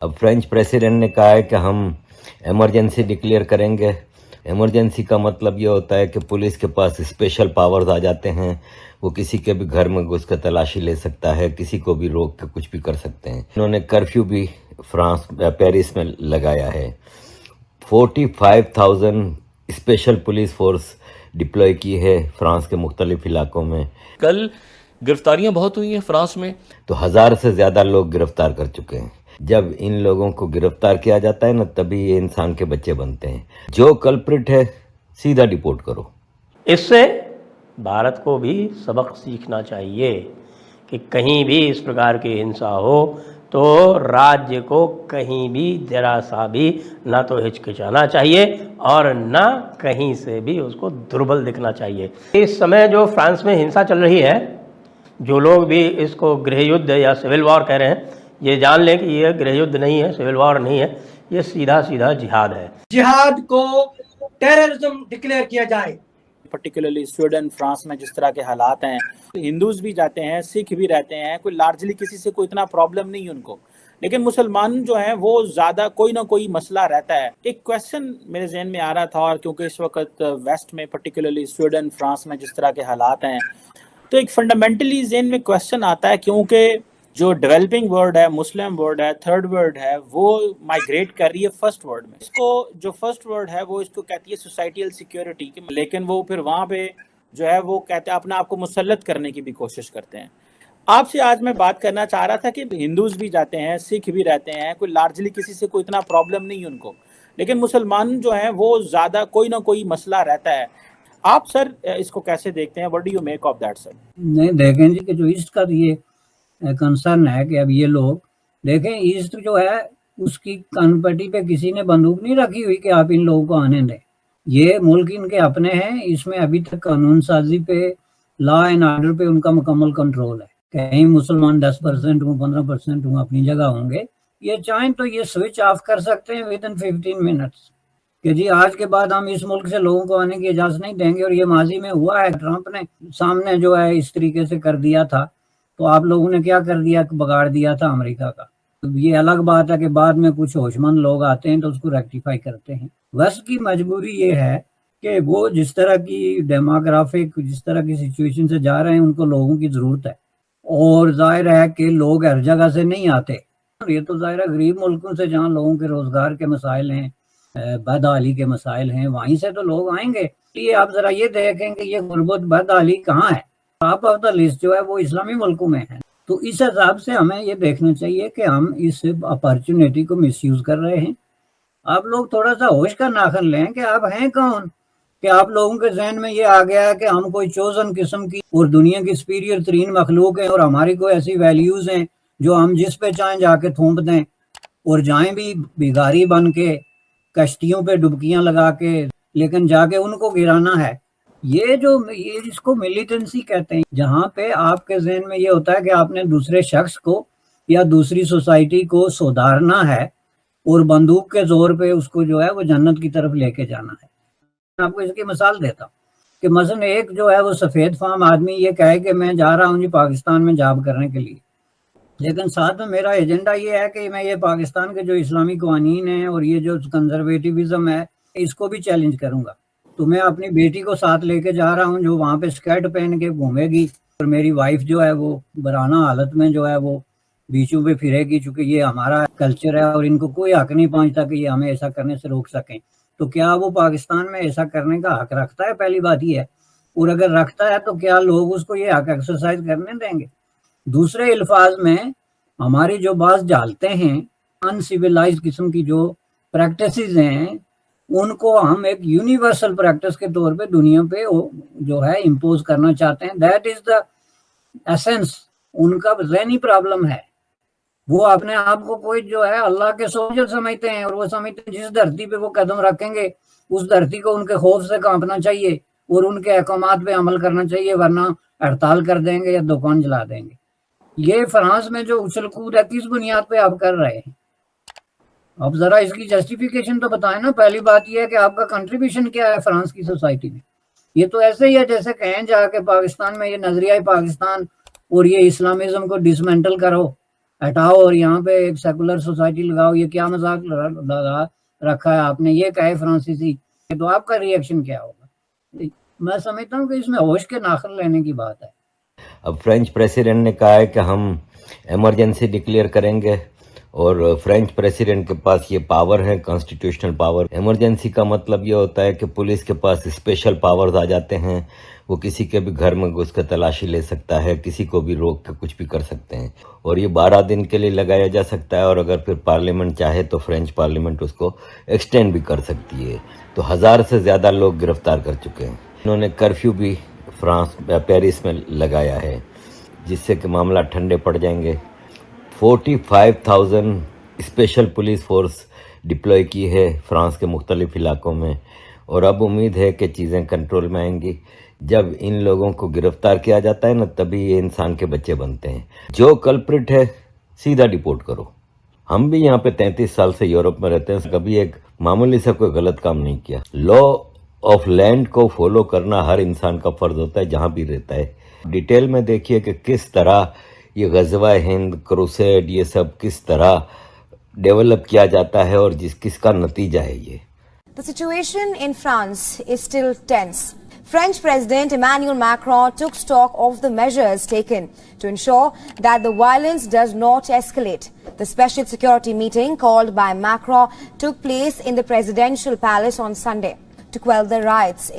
اب French president نے کہا ہے کہ ہم ایمرجنسی ڈکلیئر کریں گے. ایمرجنسی کا مطلب یہ ہوتا ہے کہ پولیس کے پاس اسپیشل پاورز آ جاتے ہیں. وہ کسی کے بھی گھر میں گھس کر تلاشی لے سکتا ہے, کسی کو بھی روک کے کچھ بھی کر سکتے ہیں. انہوں نے کرفیو بھی پیرس میں لگایا ہے. 45,000 اسپیشل پولیس فورس ڈپلوائے کی ہے فرانس کے مختلف علاقوں میں. کل گرفتاریاں بہت ہوئی ہیں فرانس میں, تو 1000 سے زیادہ لوگ گرفتار کر چکے ہیں. جب ان لوگوں کو گرفتار کیا جاتا ہے نا, تبھی یہ انسان کے بچے بنتے ہیں. جو کلپرٹ ہے سیدھا ڈپورٹ کرو. اس سے بھارت کو بھی سبق سیکھنا چاہیے کہ کہیں بھی اس پرکار کی ہنسا ہو تو راجیہ کو کہیں بھی ذرا سا بھی نہ تو ہچکچانا چاہیے اور نہ کہیں سے بھی اس کو دربل دکھنا چاہیے. اس سمے جو فرانس میں ہنسا چل رہی ہے, جو لوگ بھی اس کو گرہ یدھ یا سول وار کہہ رہے ہیں, یہ جان لیں کہ یہ گرہ یدھ نہیں ہے, سول وار نہیں ہے, یہ سیدھا سیدھا جہاد ہے. جہاد کو ٹیررزم ڈکلیئر کیا جائے. پرٹیکولرلی سویڈن فرانس میں جس طرح کے حالات ہیں, ہندوز بھی جاتے ہیں, سکھ بھی رہتے ہیں, کوئی لارجلی کسی سے کوئی اتنا پرابلم نہیں ان کو, لیکن مسلمان جو ہیں وہ زیادہ کوئی نہ کوئی مسئلہ رہتا ہے. ایک کویسچن میرے ذہن میں آ رہا تھا, اور کیونکہ اس وقت ویسٹ میں پرٹیکولرلی سویڈن فرانس میں جس طرح کے حالات ہیں, تو ایک فنڈامنٹلی ذہن میں کویسچن آتا ہے, کیونکہ جو ڈیولپنگ ورلڈ ہے, مسلم ورلڈ ہے, تھرڈ ورلڈ ہے, وہ مائگریٹ کر رہی ہے فرسٹ ورلڈ میں. اس کو جو فرسٹ ورلڈ ہے وہ اس کو کہتی ہے سوسائٹیل سیکیورٹی, لیکن وہ پھر وہاں پہ جو ہے وہ کہتے ہیں اپنا آپ کو مسلط کرنے کی بھی کوشش کرتے ہیں. آپ سے آج میں بات کرنا چاہ رہا تھا کہ ہندوز بھی جاتے ہیں, سکھ بھی رہتے ہیں, کوئی لارجلی کسی سے کوئی اتنا پرابلم نہیں ان کو, لیکن مسلمان جو ہیں وہ زیادہ کوئی نہ کوئی مسئلہ رہتا ہے. آپ سر اس کو کیسے دیکھتے ہیں؟ What do you make of that sir? نہیں دیکھیں جی کہ جو ایسٹ کا یہ کنسرن ہے کہ اب یہ لوگ دیکھیں, ایسٹ جو ہے اس کی کنپٹی پہ کسی نے بندوق نہیں رکھی ہوئی کہ آپ ان لوگوں کو آنے دیں. یہ ملک ان کے اپنے ہیں, اس میں ابھی تک قانون سازی پہ, لا اینڈ آرڈر پہ ان کا مکمل کنٹرول ہے. کہیں مسلمان 10% ہوں, 15% ہوں, اپنی جگہ ہوں گے. یہ چاہیں تو یہ سوئچ آف کر سکتے ہیں ود ان 15 منٹس کہ جی آج کے بعد ہم اس ملک سے لوگوں کو آنے کی اجازت نہیں دیں گے. اور یہ ماضی میں ہوا ہے, ٹرمپ نے سامنے جو ہے اس طریقے سے کر دیا تھا, تو آپ لوگوں نے کیا کر دیا, بگاڑ دیا تھا امریکہ کا. یہ الگ بات ہے کہ بعد میں کچھ ہوش مند لوگ آتے ہیں تو اس کو ریکٹیفائی کرتے ہیں. ویسٹ کی مجبوری یہ ہے کہ وہ جس طرح کی ڈیموگرافک, جس طرح کی سچویشن سے جا رہے ہیں, ان کو لوگوں کی ضرورت ہے. اور ظاہر ہے کہ لوگ ہر جگہ سے نہیں آتے. یہ تو ظاہر ہے غریب ملکوں سے جہاں لوگوں کے روزگار کے مسائل ہیں, بدحالی کے مسائل ہیں, وہیں سے تو لوگ آئیں گے. یہ آپ ذرا یہ دیکھیں کہ یہ غربت بدحالی کہاں ہے. ٹاپ آف دا لسٹ جو ہے وہ اسلامی ملکوں میں ہے. تو اس حساب سے ہمیں یہ دیکھنا چاہیے کہ ہم اس اپرچونیٹی کو مس یوز کر رہے ہیں. آپ لوگ تھوڑا سا ہوش کا ناخن لیں کہ آپ ہیں کون, کہ آپ لوگوں کے ذہن میں یہ آ گیا ہے کہ ہم کوئی چوزن قسم کی اور دنیا کی سپیریئر ترین مخلوق ہیں, اور ہماری کوئی ایسی ویلیوز ہیں جو ہم جس پہ چاہیں جا کے تھوپ دیں, اور جائیں بھی بھگاری بن کے, کشتیوں پہ ڈبکیاں لگا کے, لیکن جا کے ان کو گرانا ہے. یہ جو یہ جس کو ملیٹنسی کہتے ہیں, جہاں پہ آپ کے ذہن میں یہ ہوتا ہے کہ آپ نے دوسرے شخص کو یا دوسری سوسائٹی کو سدھارنا ہے اور بندوق کے زور پہ اس کو جو ہے وہ جنت کی طرف لے کے جانا ہے. میں آپ کو اس کی مثال دیتا ہوں کہ مثلا ایک جو ہے وہ سفید فام آدمی یہ کہے کہ میں جا رہا ہوں جی پاکستان میں جاب کرنے کے لیے, لیکن ساتھ میں میرا ایجنڈا یہ ہے کہ میں یہ پاکستان کے جو اسلامی قوانین ہیں اور یہ جو کنزرویٹیوزم ہے اس کو بھی چیلنج کروں گا. تو میں اپنی بیٹی کو ساتھ لے کے جا رہا ہوں جو وہاں پہ اسکرٹ پہن کے گھومے گی, اور میری وائف جو ہے وہ برانہ حالت میں جو ہے وہ بیچوں پہ پھرے گی, چونکہ یہ ہمارا کلچر ہے اور ان کو کوئی حق نہیں پہنچتا کہ یہ ہمیں ایسا کرنے سے روک سکیں. تو کیا وہ پاکستان میں ایسا کرنے کا حق رکھتا ہے؟ پہلی بات یہ ہے. اور اگر رکھتا ہے تو کیا لوگ اس کو یہ حق ایکسرسائز کرنے دیں گے؟ دوسرے الفاظ میں ہماری جو بعض جالتے ہیں, ان سیویلائزڈ قسم کی جو پریکٹسز ہیں, ان کو ہم ایک یونیورسل پریکٹس کے طور پہ دنیا پہ جو ہے امپوز کرنا چاہتے ہیں. That is the essence. ان کا ذہنی پرابلم ہے. وہ اپنے آپ کو کوئی جو ہے اللہ کے سولجر سمجھتے ہیں, اور وہ سمجھتے ہیں جس دھرتی پہ وہ قدم رکھیں گے اس دھرتی کو ان کے خوف سے کانپنا چاہیے اور ان کے احکامات پہ عمل کرنا چاہیے, ورنہ ہڑتال کر دیں گے یا دکان جلا دیں گے. یہ فرانس میں جو اچھل کود ہے کس بنیاد پہ آپ کر رہے ہیں؟ اب ذرا اس کی جسٹیفیکیشن تو بتائیں نا. پہلی بات یہ ہے کہ آپ کا کنٹریبیوشن کیا ہے فرانس کی سوسائٹی میں. یہ تو ایسے ہی ہے جیسے کہیں جا کے پاکستان میں یہ نظریہ پاکستان اور یہ اسلامزم کو ڈسمینٹل کرو, ہٹاؤ اور یہاں پہ ایک سیکولر سوسائٹی لگاؤ، یہ کیا مذاق لگا رکھا ہے آپ نے، یہ کہے فرانسیسی، تو آپ کا ریئیکشن کیا ہوگا؟ میں سمجھتا ہوں کہ اس میں ہوش کے ناخن لینے کی بات ہے۔ اب فرینچ پریسیڈنٹ نے کہا ہے کہ ہم ایمرجنسی ڈکلیئر کریں گے، اور فرینچ پریسیڈنٹ کے پاس یہ پاور ہے، کانسٹیٹیوشنل پاور۔ ایمرجنسی کا مطلب یہ ہوتا ہے کہ پولیس کے پاس اسپیشل پاورز آ جاتے ہیں، وہ کسی کے بھی گھر میں گھس کر تلاشی لے سکتا ہے، کسی کو بھی روک کے کچھ بھی کر سکتے ہیں، اور یہ 12 دن کے لیے لگایا جا سکتا ہے، اور اگر پھر پارلیمنٹ چاہے تو فرینچ پارلیمنٹ اس کو ایکسٹینڈ بھی کر سکتی ہے۔ تو 1000 سے زیادہ لوگ گرفتار کر چکے ہیں۔ انہوں نے کرفیو بھی پیرس میں لگایا ہے، جس سے کہ معاملہ ٹھنڈے پڑ جائیں گے۔ 45,000 اسپیشل پولیس فورس ڈپلوائے کی ہے فرانس کے مختلف علاقوں میں، اور اب امید ہے کہ چیزیں کنٹرول میں آئیں گی۔ جب ان لوگوں کو گرفتار کیا جاتا ہے نا، تبھی یہ انسان کے بچے بنتے ہیں۔ جو کلپرٹ ہے سیدھا ڈیپورٹ کرو۔ ہم بھی یہاں پہ 33 سال سے یورپ میں رہتے ہیں، کبھی ایک معمولی سے کوئی غلط کام نہیں کیا۔ لا آف لینڈ کو فالو کرنا ہر انسان کا فرض ہوتا ہے جہاں بھی رہتا ہے۔ ڈیٹیل میں دیکھیے کہ کس طرح یہ غزوہ ہند، کروسیڈ، یہ سب کس طرح ڈیولپ کیا جاتا ہے اور کس کا نتیجہ ہے یہ۔ The situation in France is still tense. French President Emmanuel Macron took stock of the measures taken to ensure that the violence does not escalate. The special security meeting called by Macron took place in the presidential palace on Sunday to quell the riots in